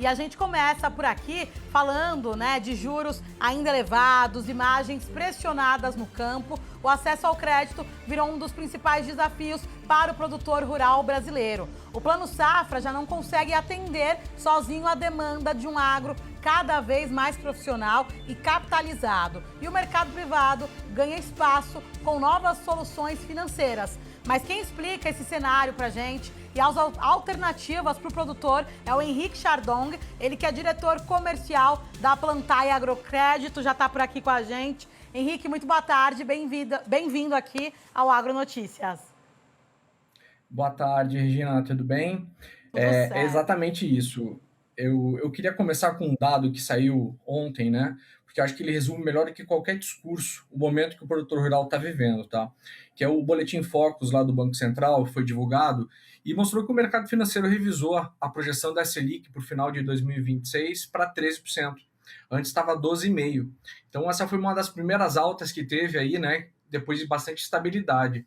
E a gente começa por aqui falando, né, de juros ainda elevados, imagens pressionadas no campo. O acesso ao crédito virou um dos principais desafios para o produtor rural brasileiro. O Plano Safra já não consegue atender sozinho a demanda de um agro cada vez mais profissional e capitalizado. E o mercado privado ganha espaço com novas soluções financeiras. Mas quem explica esse cenário para a gente e as alternativas para o produtor é o Henrique Chardong, ele que é diretor comercial da Plantae Agrocrédito, já está por aqui com a gente. Henrique, muito boa tarde, bem-vindo aqui ao Agronotícias. Boa tarde, Regina, tudo bem? Tudo certo. É exatamente isso. Eu queria começar com um dado que saiu ontem, né? Porque eu acho que ele resume melhor do que qualquer discurso o momento que o produtor rural está vivendo, tá? Que é o Boletim Focus lá do Banco Central, foi divulgado, e mostrou que o mercado financeiro revisou a projeção da Selic para o final de 2026 para 13%. Antes estava 12,5%. Então essa foi uma das primeiras altas que teve aí, né? Depois de bastante estabilidade.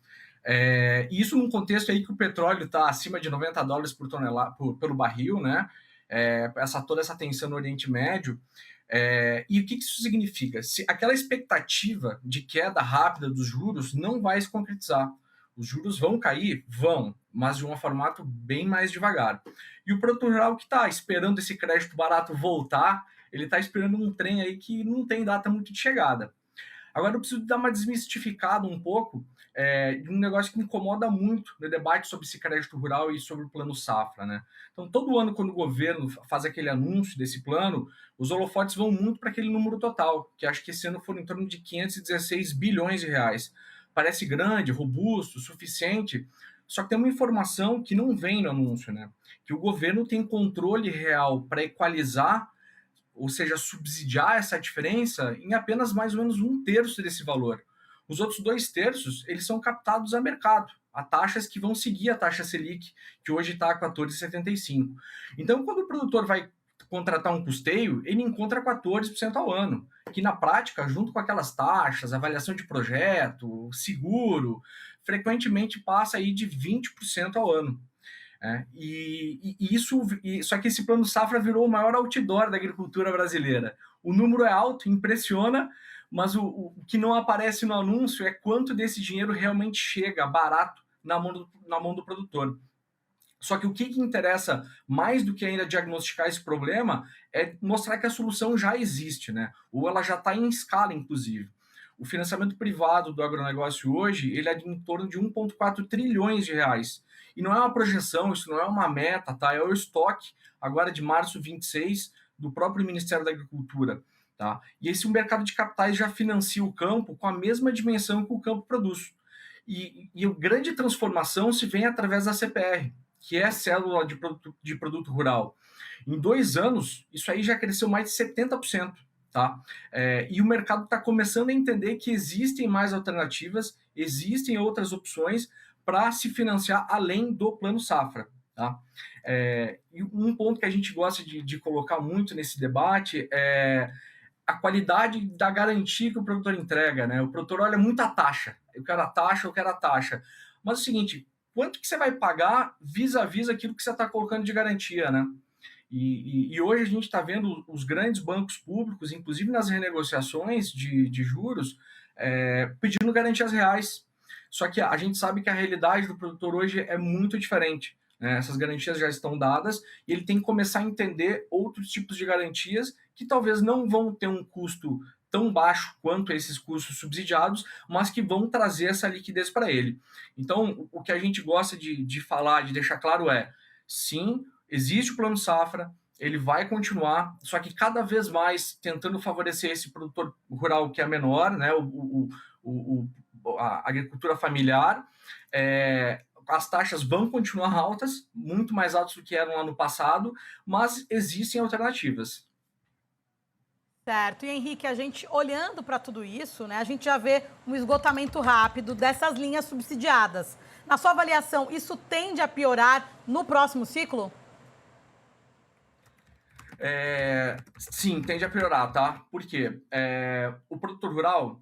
E isso num contexto aí que o petróleo está acima de $90 por tonelada, pelo barril, né? Toda essa tensão no Oriente Médio. E o que isso significa? Se aquela expectativa de queda rápida dos juros não vai se concretizar. Os juros vão cair? Vão, mas de um formato bem mais devagar. E o produtor rural que está esperando esse crédito barato voltar, ele está esperando um trem aí que não tem data muito de chegada. Agora eu preciso dar uma desmistificada um pouco de um negócio que me incomoda muito no debate sobre esse crédito rural e sobre o plano safra, né? Então, todo ano, quando o governo faz aquele anúncio desse plano, os holofotes vão muito para aquele número total, que acho que esse ano foram em torno de 516 bilhões de reais. Parece grande, robusto, suficiente, só que tem uma informação que não vem no anúncio, né? Que o governo tem controle real para equalizar, ou seja, subsidiar essa diferença em apenas mais ou menos 1/3 desse valor. Os outros 2/3, eles são captados a mercado, a taxas que vão seguir a taxa Selic, que hoje está a 14,75. Então, quando o produtor vai contratar um custeio, ele encontra 14% ao ano, que na prática, junto com aquelas taxas, avaliação de projeto, seguro, frequentemente passa aí de 20% ao ano. Só que esse plano safra virou o maior outdoor da agricultura brasileira. O número é alto, impressiona, mas o que não aparece no anúncio é quanto desse dinheiro realmente chega barato na mão do produtor. Só que o que interessa mais do que ainda diagnosticar esse problema é mostrar que a solução já existe, né? Ou ela já está em escala, inclusive. O financiamento privado do agronegócio hoje, ele é de em torno de 1,4 trilhões de reais. E não é uma projeção, isso não é uma meta, tá? É o estoque, agora de março 26, do próprio Ministério da Agricultura. Tá? E esse mercado de capitais já financia o campo com a mesma dimensão que o campo produz. E a grande transformação se vem através da CPR, que é a célula de produto rural. Em 2 anos, isso aí já cresceu mais de 70%. Tá? E o mercado está começando a entender que existem mais alternativas, existem outras opções para se financiar além do plano safra. Tá? E um ponto que a gente gosta de colocar muito nesse debate é a qualidade da garantia que o produtor entrega. Né? O produtor olha muito a taxa. Eu quero a taxa, eu quero a taxa. Mas é o seguinte, quanto que você vai pagar vis-a-vis aquilo que você está colocando de garantia, né? E hoje a gente está vendo os grandes bancos públicos, inclusive nas renegociações de juros, pedindo garantias reais. Só que a gente sabe que a realidade do produtor hoje é muito diferente. Né? Essas garantias já estão dadas e ele tem que começar a entender outros tipos de garantias que talvez não vão ter um custo tão baixo quanto esses custos subsidiados, mas que vão trazer essa liquidez para ele. Então, o que a gente gosta de falar, de deixar claro sim, existe o plano safra, ele vai continuar, só que cada vez mais tentando favorecer esse produtor rural que é menor, né, a agricultura familiar. As taxas vão continuar altas, muito mais altas do que eram lá no passado, mas existem alternativas. Certo. E, Henrique, a gente olhando para tudo isso, né, a gente já vê um esgotamento rápido dessas linhas subsidiadas. Na sua avaliação, isso tende a piorar no próximo ciclo? Sim, tende a piorar, tá? Por quê? O produtor rural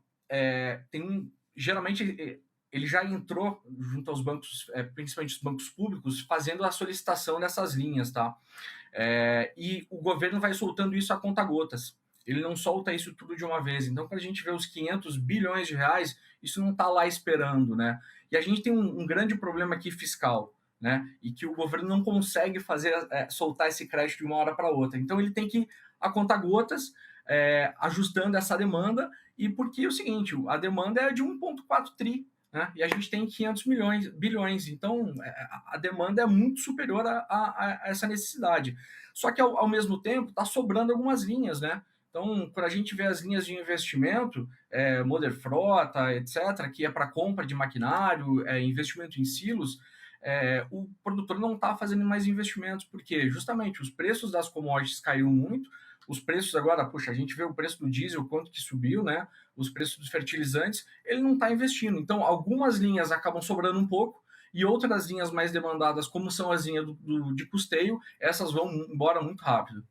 geralmente ele já entrou junto aos bancos, principalmente os bancos públicos, fazendo a solicitação dessas linhas, tá? E o governo vai soltando isso a conta-gotas. Ele não solta isso tudo de uma vez. Então, quando a gente vê os 500 bilhões de reais, isso não está lá esperando, né? E a gente tem um grande problema aqui fiscal, né? E que o governo não consegue soltar esse crédito de uma hora para outra. Então, ele tem que ir a conta-gotas, ajustando essa demanda, e porque é o seguinte, a demanda é de 1,4 tri, né? E a gente tem 500 bilhões, então a demanda é muito superior a essa necessidade. Só que, ao mesmo tempo, está sobrando algumas linhas, né? Então, quando a gente vê as linhas de investimento, Moder Frota, etc., que é para compra de maquinário, investimento em silos, o produtor não está fazendo mais investimentos, porque justamente os preços das commodities caíram muito, os preços agora, puxa, a gente vê o preço do diesel, quanto que subiu, né? Os preços dos fertilizantes, ele não está investindo. Então, algumas linhas acabam sobrando um pouco, e outras linhas mais demandadas, como são as linhas de custeio, essas vão embora muito rápido.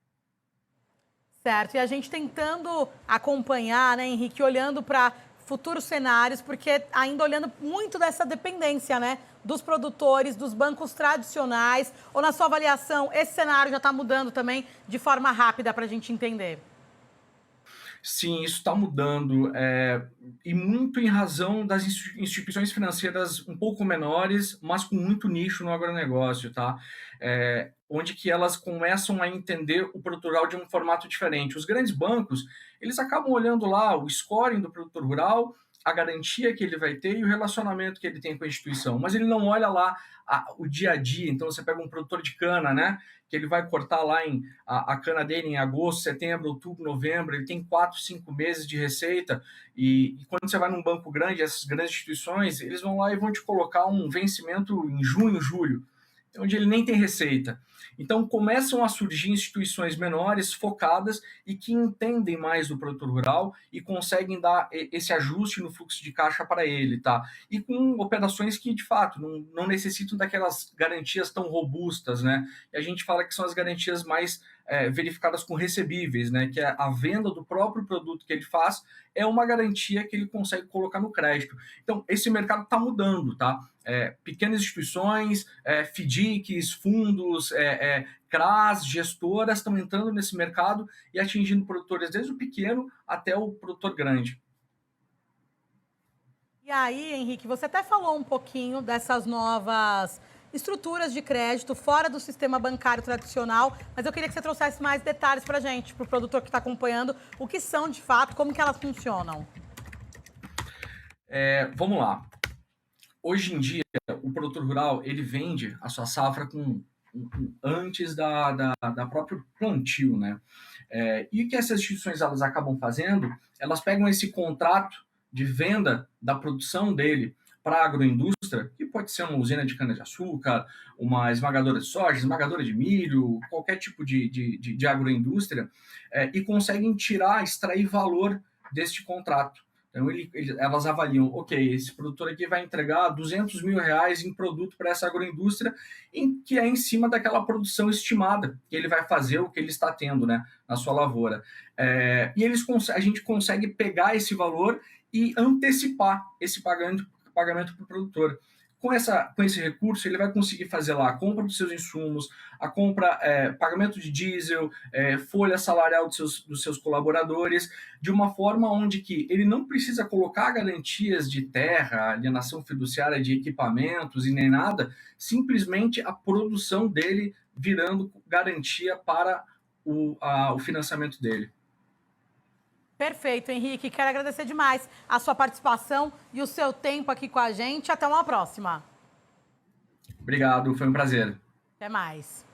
Certo, e a gente tentando acompanhar, né, Henrique, olhando para futuros cenários, porque ainda olhando muito dessa dependência, né, dos produtores, dos bancos tradicionais, ou na sua avaliação, esse cenário já está mudando também de forma rápida para a gente entender? Sim, isso está mudando, e muito em razão das instituições financeiras um pouco menores, mas com muito nicho no agronegócio, tá? Onde que elas começam a entender o produtor rural de um formato diferente. Os grandes bancos, eles acabam olhando lá o scoring do produtor rural, a garantia que ele vai ter e o relacionamento que ele tem com a instituição, mas ele não olha lá o dia a dia. Então, você pega um produtor de cana, né, que ele vai cortar lá a cana dele em agosto, setembro, outubro, novembro, ele tem 4, 5 meses de receita, e quando você vai num banco grande, essas grandes instituições, eles vão lá e vão te colocar um vencimento em junho, julho, onde ele nem tem receita. Então, começam a surgir instituições menores, focadas e que entendem mais do produtor rural e conseguem dar esse ajuste no fluxo de caixa para ele, tá? E com operações que, de fato, não necessitam daquelas garantias tão robustas, né? E a gente fala que são as garantias mais verificadas com recebíveis, né? Que é a venda do próprio produto que ele faz é uma garantia que ele consegue colocar no crédito. Então, esse mercado está mudando, tá? Pequenas instituições, FDICs, fundos, CRAs, gestoras estão entrando nesse mercado e atingindo produtores desde o pequeno até o produtor grande. E aí, Henrique, você até falou um pouquinho dessas novas estruturas de crédito fora do sistema bancário tradicional, mas eu queria que você trouxesse mais detalhes para a gente, para o produtor que está acompanhando, o que são de fato, como que elas funcionam. Vamos lá. Hoje em dia, o produtor rural, ele vende a sua safra antes da próprio plantio, né? E o que essas instituições elas acabam fazendo? Elas pegam esse contrato de venda da produção dele para a agroindústria, que pode ser uma usina de cana-de-açúcar, uma esmagadora de soja, esmagadora de milho, qualquer tipo de agroindústria, e conseguem extrair valor deste contrato. Então, elas avaliam, ok, esse produtor aqui vai entregar 200 mil reais em produto para essa agroindústria, que é em cima daquela produção estimada que ele vai fazer, o que ele está tendo, né, na sua lavoura. E a gente consegue pegar esse valor e antecipar esse pagamento para o produtor. Com esse recurso, ele vai conseguir fazer lá a compra dos seus insumos, a compra, pagamento de diesel, folha salarial dos seus colaboradores, de uma forma onde que ele não precisa colocar garantias de terra, alienação fiduciária de equipamentos e nem nada, simplesmente a produção dele virando garantia para o financiamento dele. Perfeito, Henrique. Quero agradecer demais a sua participação e o seu tempo aqui com a gente. Até uma próxima. Obrigado, foi um prazer. Até mais.